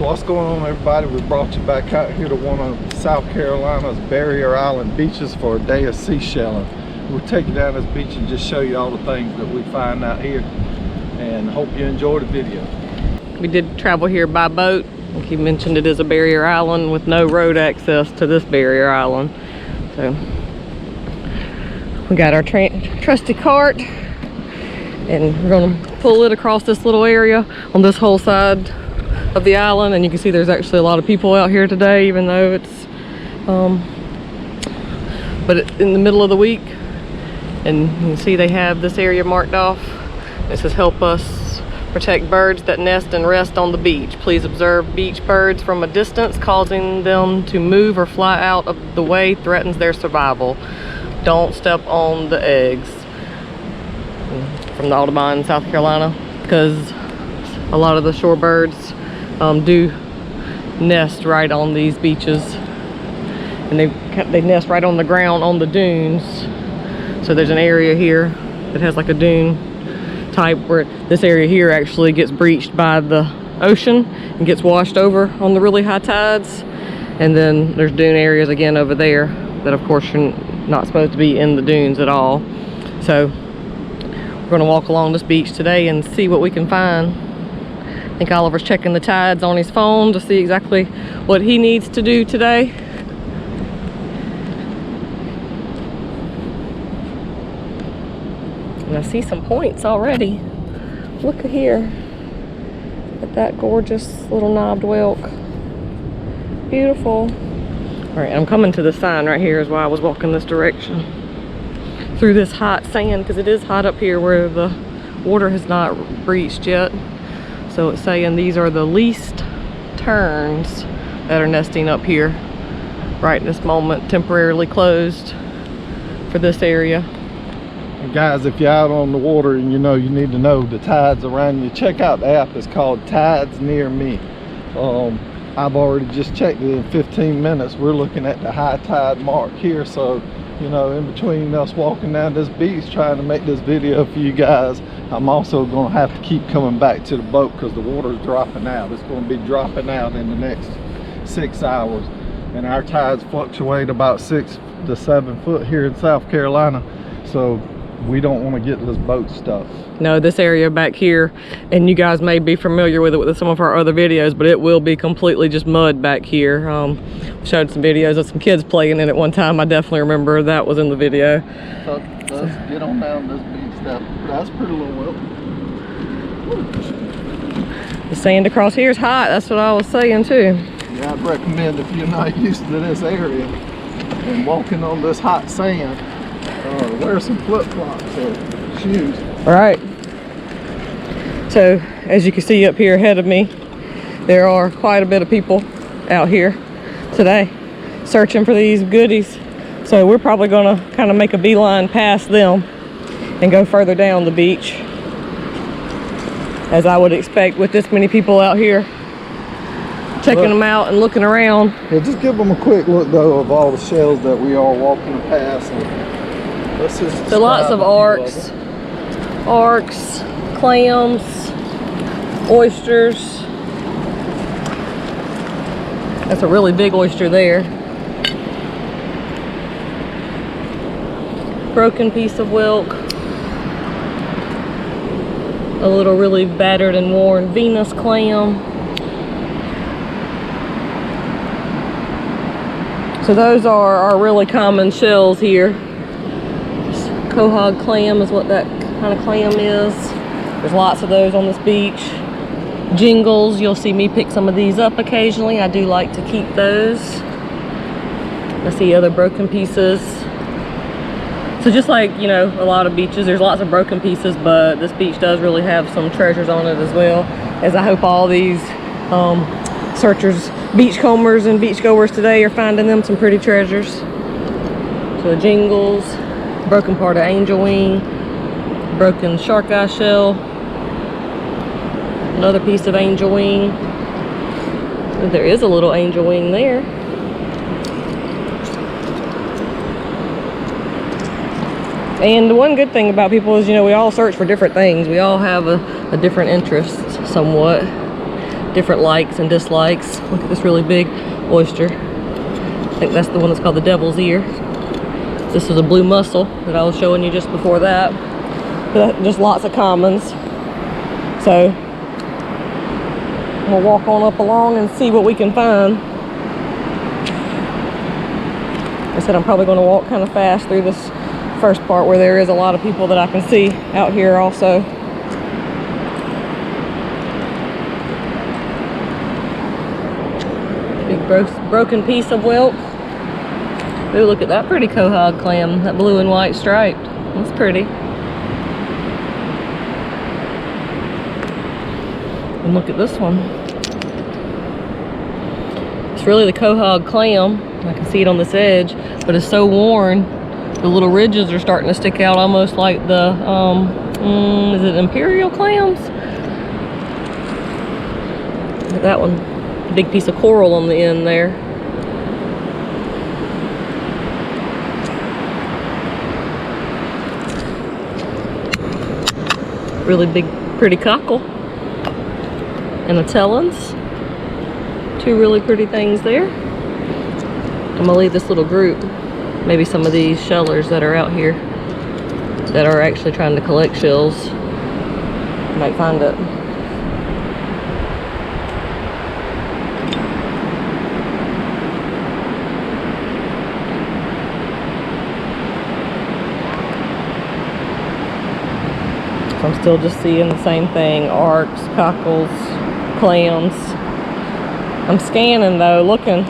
What's going on, everybody? We brought you back out here to one of South Carolina's barrier island beaches for a day of seashelling. We'll take you down this beach and just show you all the things that we find out here, and hope you enjoy the video. We did travel here by boat. Like he mentioned, it is a barrier island with no road access to this barrier island. So we got our trusty cart, and we're gonna pull it across this little area on this whole side of the island. And you can see there's actually a lot of people out here today, even though it's but it's in the middle of the week. And you can see they have this area marked off. It says, help us protect birds that nest and rest on the beach. Please observe beach birds from a distance. Causing them to move or fly out of the way threatens their survival. Don't step on the eggs. From the Audubon, South Carolina, because a lot of the shorebirds do nest right on these beaches, and they nest right on the ground on the dunes. So there's an area here that has like a dune type where this area here actually gets breached by the ocean and gets washed over on the really high tides. And then there's dune areas again over there that of course you're not supposed to be in the dunes at all. So we're going to walk along this beach today and see what we can find. I think Oliver's checking the tides on his phone to see exactly what he needs to do today. And I see some points already. Look at here at that gorgeous little knobbed whelk. Beautiful. All right, I'm coming to the sign right here is why I was walking this direction through this hot sand, because it is hot up here where the water has not breached yet. So it's saying these are the least terns that are nesting up here right this moment, temporarily closed for this area. And guys, if you're out on the water and you know you need to know the tides around you, check out the app. It's called Tides Near Me. I've already just checked it in 15 minutes. We're looking at the high tide mark here, so you know, in between us walking down this beach trying to make this video for you guys, I'm also going to have to keep coming back to the boat because the water is dropping out. It's going to be dropping out in the next 6 hours, and our tides fluctuate about 6 to 7 foot here in South Carolina, so we don't want to get this boat stuck. No, this area back here, and you guys may be familiar with it with some of our other videos, but it will be completely just mud back here. Showed some videos of some kids playing in it one time. I definitely remember that was in the video. So let's get on down this beach. That's pretty little whelk. The sand across here is hot. That's what I was saying too. Yeah, I'd recommend, if you're not used to this area and walking on this hot sand, wear some flip-flops or shoes. All right. So as you can see up here ahead of me, there are quite a bit of people out here today searching for these goodies. So we're probably going to kind of make a beeline past them and go further down the beach, as I would expect with this many people out here checking them out and looking around. Yeah, just give them a quick look though of all the shells that we are walking past. And let's just so lots of arcs, clams, oysters. That's a really big oyster there. Broken piece of whelk. A little really battered and worn Venus clam. So those are our really common shells here. Quahog clam is what that kind of clam is. There's lots of those on this beach. Jingles, you'll see me pick some of these up occasionally. I do like to keep those. I see other broken pieces. So just like, you know, a lot of beaches, there's lots of broken pieces, but this beach does really have some treasures on it as well, as I hope all these searchers, beachcombers and beachgoers today are finding them some pretty treasures. So jingles, broken part of angel wing, broken shark eye shell, another piece of angel wing. There is a little angel wing there. And the one good thing about people is, you know, we all search for different things. We all have a different interest somewhat. different likes and dislikes. Look at this really big oyster. I think that's the one that's called the devil's ear. This is a blue mussel that I was showing you just before that. But just lots of commons. So we'll walk on up along and see what we can find. Like I said, I'm probably going to walk kind of fast through this first part where there is a lot of people that I can see out here also. Big broken piece of whelk. Ooh, look at that pretty quahog clam, that blue and white striped. That's pretty. And look at this one. It's really the quahog clam. I can see it on this edge, but it's so worn, the little ridges are starting to stick out almost like the, is it imperial clams? Look at that one. A big piece of coral on the end there. Really big, pretty cockle. And a Tellens. Two really pretty things there. I'm gonna leave this little group. Maybe some of these shellers that are out here that are actually trying to collect shells. You might find it. So I'm still just seeing the same thing. Arcs, cockles, clams. I'm scanning though, looking.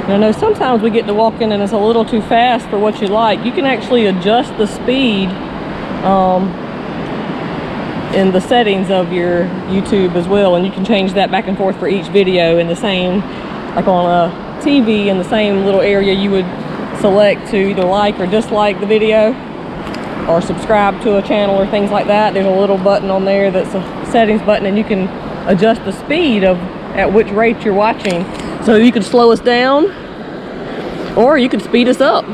I know sometimes we get to walking and it's a little too fast for what you like. You can actually adjust the speed in the settings of your YouTube as well, and you can change that back and forth for each video in the same, like on a TV, in the same little area you would select to either like or dislike the video or subscribe to a channel or things like that. There's a little button on there that's a settings button, and you can adjust the speed of at which rate you're watching. So you can slow us down, or you can speed us up,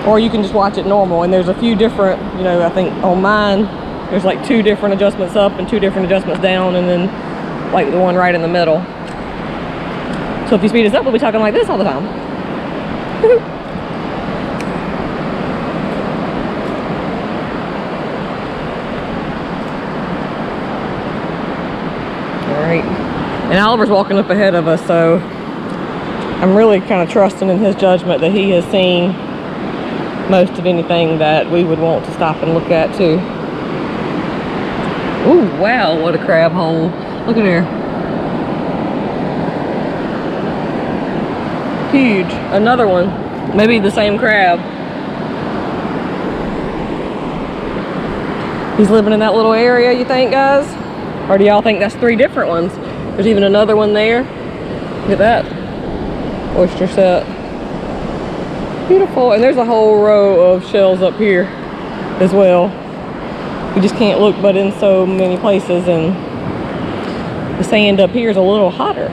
or you can just watch it normal. And there's a few different, you know, I think on mine, there's like 2 different adjustments up and 2 different adjustments down, and then like the one right in the middle. So if you speed us up, we'll be talking like this all the time. All right. And Oliver's walking up ahead of us, so I'm really kind of trusting in his judgment that he has seen most of anything that we would want to stop and look at too. Ooh, wow, what a crab hole. Look at there. Huge. Another one. Maybe the same crab. He's living in that little area, you think, guys? Or do y'all think that's 3 different ones? There's even another one there. Look at that. Oyster set. Beautiful. And there's a whole row of shells up here as well. You just can't look but in so many places, and the sand up here is a little hotter.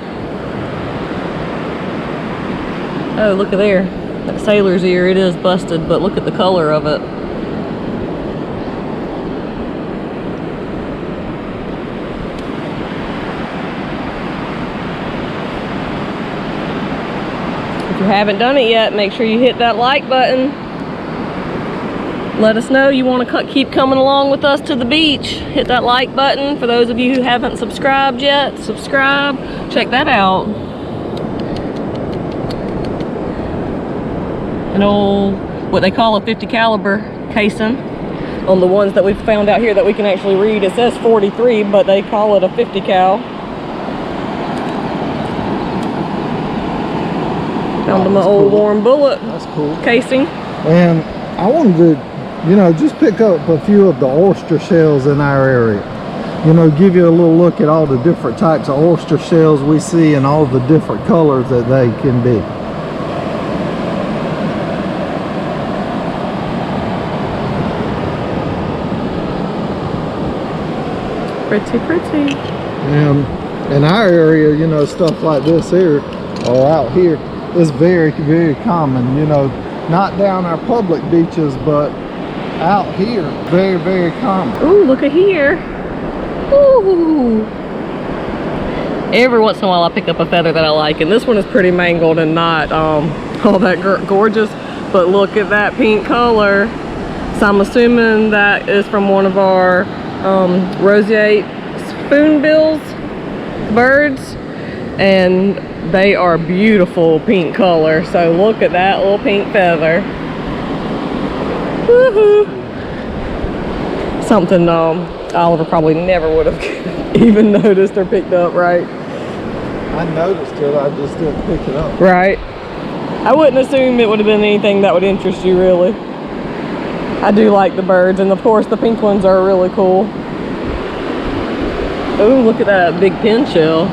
Oh, look at there. That sailor's ear, it is busted, but look at the color of it. If you haven't done it yet, make sure you hit that like button. Let us know you want to keep coming along with us to the beach. Hit that like button. For those of you who haven't subscribed yet, subscribe. Check that out. An old, what they call a 50 caliber casing. On the ones that we've found out here that we can actually read, it says 43, but they call it a 50 cal. Found my old warm bullet. That's cool. Casing. And I wanted to, you know, just pick up a few of the oyster shells in our area. You know, give you a little look at all the different types of oyster shells we see and all the different colors that they can be. Pretty, pretty. In our area, you know, stuff like this here, or out here, is very, very common, you know, not down our public beaches, but out here, very, very common. Ooh, look at here. Ooh. Every once in a while I pick up a feather that I like, and this one is pretty mangled and not all that gorgeous, but look at that pink color. So I'm assuming that is from one of our roseate spoonbills birds, and they are beautiful pink color. So look at that little pink feather. Woohoo! Something Oliver probably never would have even noticed or picked up, right? I noticed it, I just didn't pick it up. Right. I wouldn't assume it would have been anything that would interest you, really. I do like the birds, and of course the pink ones are really cool. Oh, look at that big pin shell.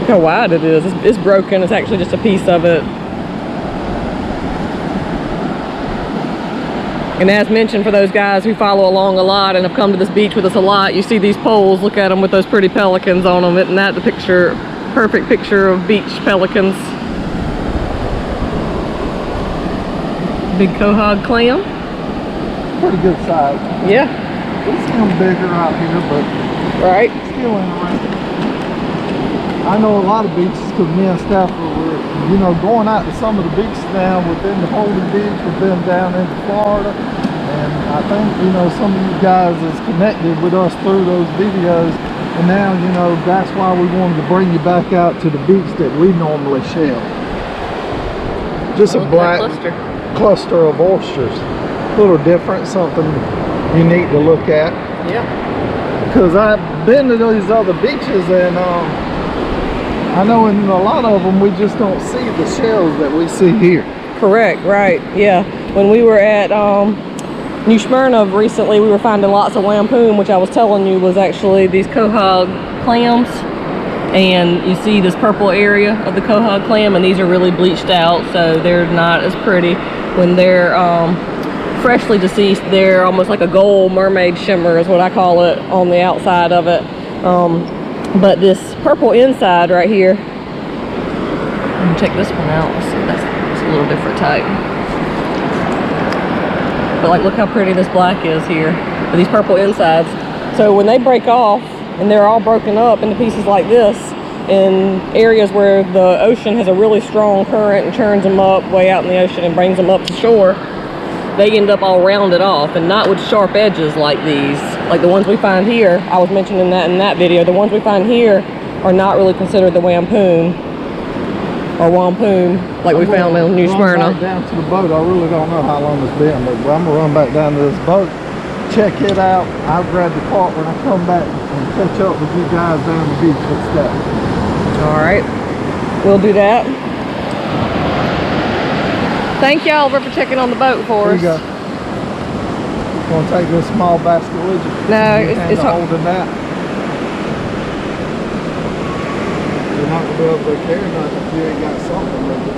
Look how wide it is. It's broken. It's actually just a piece of it. And as mentioned, for those guys who follow along a lot and have come to this beach with us a lot, you see these poles. Look at them with those pretty pelicans on them. Isn't that the picture, perfect picture of beach pelicans? Big quahog clam. Pretty good size. Yeah. It's still bigger out here, but Right. still in range. I know a lot of beaches, because me and Stafford were, you know, going out to some of the beaches now within the Holy Beach. We've been down into Florida, and I think, you know, some of you guys is connected with us through those videos, and now, you know, that's why we wanted to bring you back out to the beach that we normally shell. Just a black cluster of oysters. A little different, something unique to look at. Yeah. Because I've been to these other beaches, and I know in a lot of them we just don't see the shells that we see here. Correct, right, yeah. When we were at New Smyrna recently, we were finding lots of lampoon, which I was telling you was actually these quahog clams. And you see this purple area of the quahog clam, and these are really bleached out, so they're not as pretty. When they're freshly deceased, they're almost like a gold mermaid shimmer is what I call it on the outside of it. But this purple inside right here, let me check this one out. Let's see, that's a little different type. But like, look how pretty this black is here with these purple insides. So when they break off and they're all broken up into pieces like this in areas where the ocean has a really strong current and churns them up way out in the ocean and brings them up to shore, they end up all rounded off and not with sharp edges like these. Like the ones we find here, I was mentioning that in that video, the ones we find here are not really considered the wampoon or wampoon like we found in New Smyrna. Back down to the boat. I really don't know how long it's been, but I'm gonna run back down to this boat, check it out. I'll grab the cart when I come back and catch up with you guys down the beach with stuff. All right, we'll do that. Thank you, Oliver, for checking on the boat for us. There you go. Want to take this small basket with you? No, it's holding that. You're not going to be able to carry nothing if you ain't got something with you.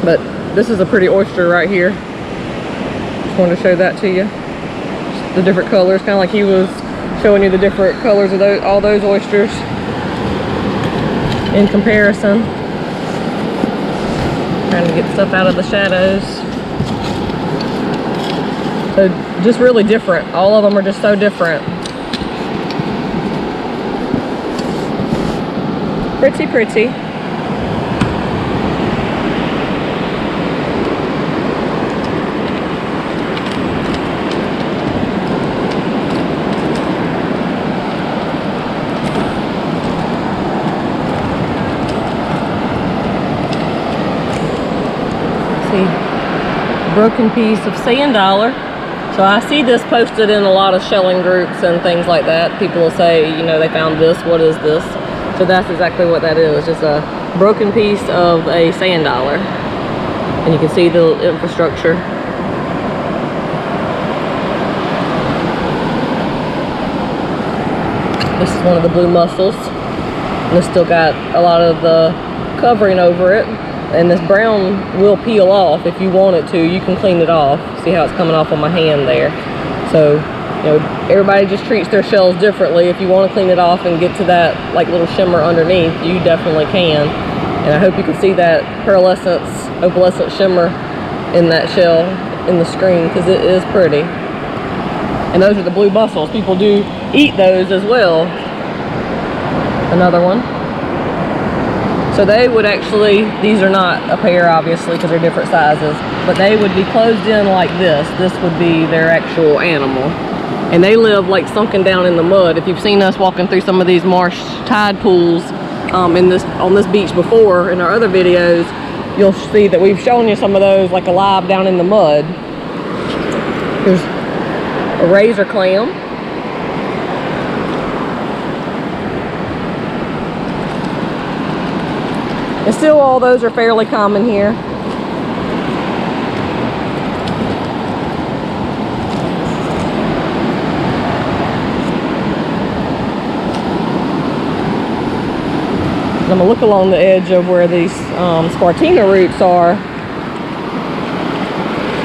But this is a pretty oyster right here. Just wanted to show that to you. Just the different colors, kind of like he was showing you the different colors of those, all those oysters in comparison. Trying to get stuff out of the shadows. So just really different. All of them are just so different. Pretty, pretty. See, broken piece of sand dollar. So I see this posted in a lot of shelling groups and things like that. People will say, you know, they found this, what is this? So that's exactly what that is, just a broken piece of a sand dollar. And you can see the infrastructure. This is one of the blue mussels. And it's still got a lot of the covering over it. And this brown will peel off if you want it to. You can clean it off. See how it's coming off on my hand there. So, you know, everybody just treats their shells differently. If you want to clean it off and get to that like little shimmer underneath, you definitely can. And I hope you can see that opalescent shimmer in that shell in the screen, because it is pretty. And those are the blue mussels. People do eat those as well. Another one. So they would actually, these are not a pair obviously because they're different sizes, but they would be closed in like this. This would be their actual animal. And they live like sunken down in the mud. If you've seen us walking through some of these marsh tide pools on this beach before in our other videos, you'll see that we've shown you some of those like alive down in the mud. Here's a razor clam. And still all those are fairly common here. I'm gonna look along the edge of where these spartina roots are.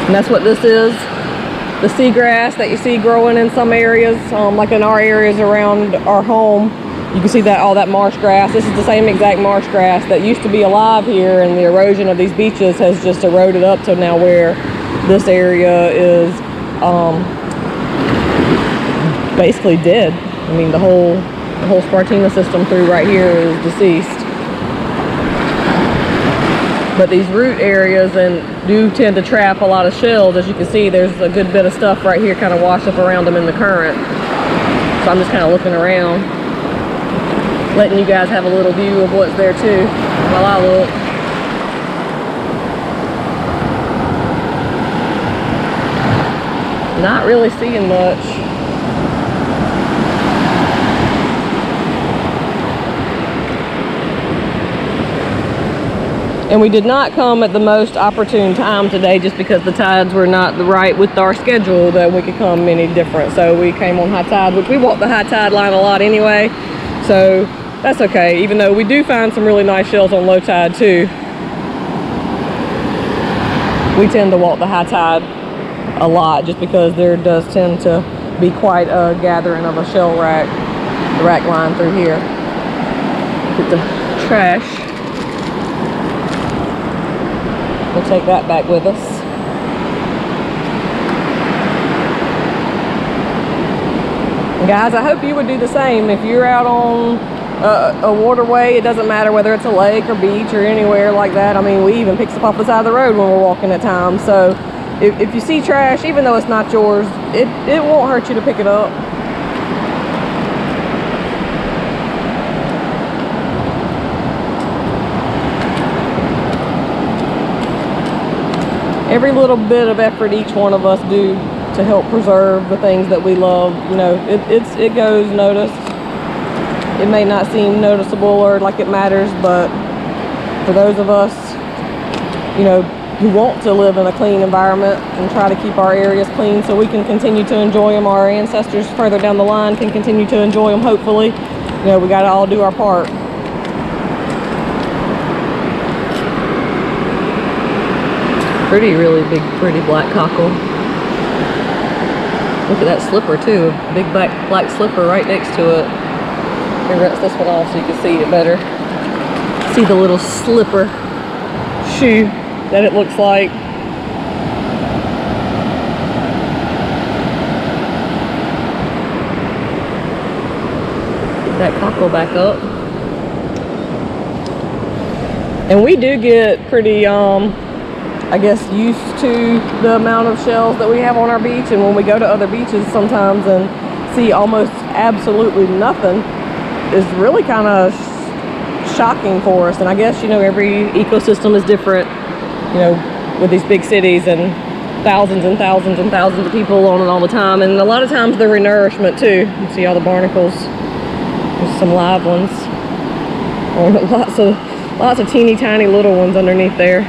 And that's what this is. The seagrass that you see growing in some areas, like in our areas around our home. You can see that all that marsh grass. This is the same exact marsh grass that used to be alive here, and the erosion of these beaches has just eroded up to now where this area is basically dead. I mean, the whole spartina system through right here is deceased. But these root areas do tend to trap a lot of shells. As you can see, there's a good bit of stuff right here kind of washed up around them in the current. So I'm just kind of looking around, letting you guys have a little view of what's there too while I look. Not really seeing much. And we did not come at the most opportune time today just because the tides were not right with our schedule that we could come any different. So we came on high tide, which we walk the high tide line a lot anyway. So that's okay, even though we do find some really nice shells on low tide too. We tend to walk the high tide a lot just because there does tend to be quite a gathering of a shell rack line through here. Get the trash. We'll take that back with us. And guys, I hope you would do the same. If you're out on a waterway, it doesn't matter whether it's a lake or beach or anywhere like that. I mean, we even pick stuff off the side of the road when we're walking at times. So if you see trash, even though it's not yours, it won't hurt you to pick it up. Every little bit of effort each one of us do to help preserve the things that we love, you know, it goes noticed. It may not seem noticeable or like it matters, but for those of us, you know, who want to live in a clean environment and try to keep our areas clean so we can continue to enjoy them, our ancestors further down the line can continue to enjoy them, hopefully, you know, we got to all do our part. Really big, pretty black cockle. Look at that slipper too, a big black slipper right next to it. Here, rinse this one off so you can see it better. See the little slipper shoe that it looks like. Get that cockle back up. And we do get pretty, I guess, used to the amount of shells that we have on our beach, and when we go to other beaches sometimes and see almost absolutely nothing is really kind of shocking for us. And I guess, you know, every ecosystem is different, you know, with these big cities and thousands and thousands and thousands of people on it all the time, and a lot of times they're renourishment too. You see all the barnacles. There's some live ones, lots of teeny tiny little ones underneath there.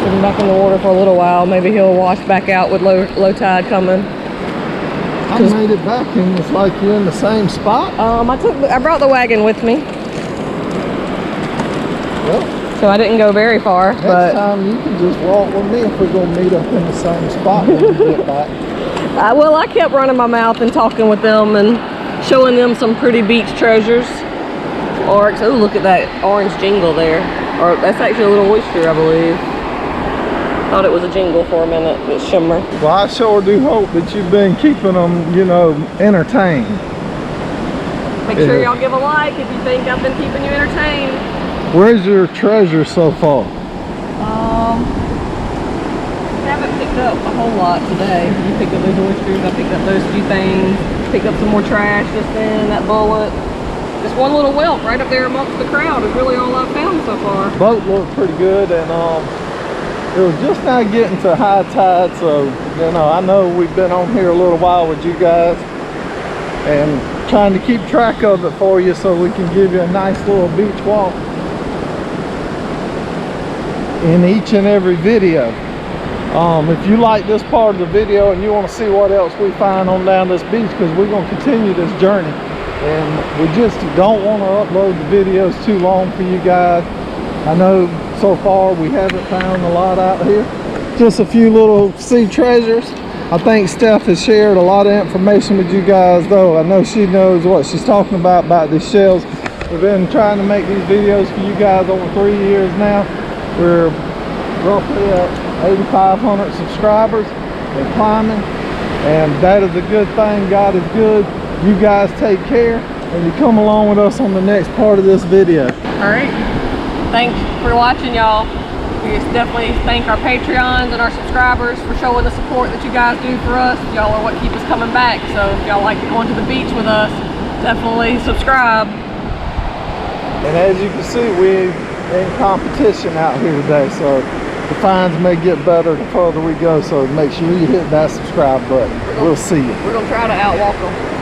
Put him back in the water for a little while. Maybe he'll wash back out with low tide coming. I made it back and it's like you're in the same spot. I brought the wagon with me. Well, so I didn't go very far. Next time you can just walk with me if we're going to meet up in the same spot when we get back. Well, I kept running my mouth and talking with them and showing them some pretty beach treasures. Arcs. Oh, look at that orange jingle there. Or that's actually a little oyster, I believe. Thought it was a jingle for a minute. It's shimmer. Well, I sure do hope that you've been keeping them, you know, entertained. Make sure y'all give a like if you think I've been keeping you entertained. Where's your treasure so far? Haven't picked up a whole lot today. You picked up those oysters, I picked up those few things. Picked up some more trash just then, that bullet. Just one little whelk right up there amongst the crowd is really all I've found so far. Boat looked pretty good, and it was just now getting to high tide, so you know, I know we've been on here a little while with you guys and trying to keep track of it for you so we can give you a nice little beach walk in each and every video. If you like this part of the video and you want to see what else we find on down this beach, because we're going to continue this journey, and we just don't want to upload the videos too long for you guys. I know so far we haven't found a lot out here, just a few little sea treasures. I think Steph has shared a lot of information with you guys, though. I know she knows what she's talking about these shells. We've been trying to make these videos for you guys over 3 years now. We're roughly at 8,500 subscribers and climbing, and that is a good thing. God is good. You guys take care, and you come along with us on the next part of this video. All right, thanks for watching, y'all. We just definitely thank our Patreons and our subscribers for showing the support that you guys do for us. Y'all are what keep us coming back, so if y'all like going to the beach with us, definitely subscribe. And as you can see, we're in competition out here today, so the finds may get better the further we go, so make sure you hit that subscribe button. We'll see you. We're gonna try to outwalk them.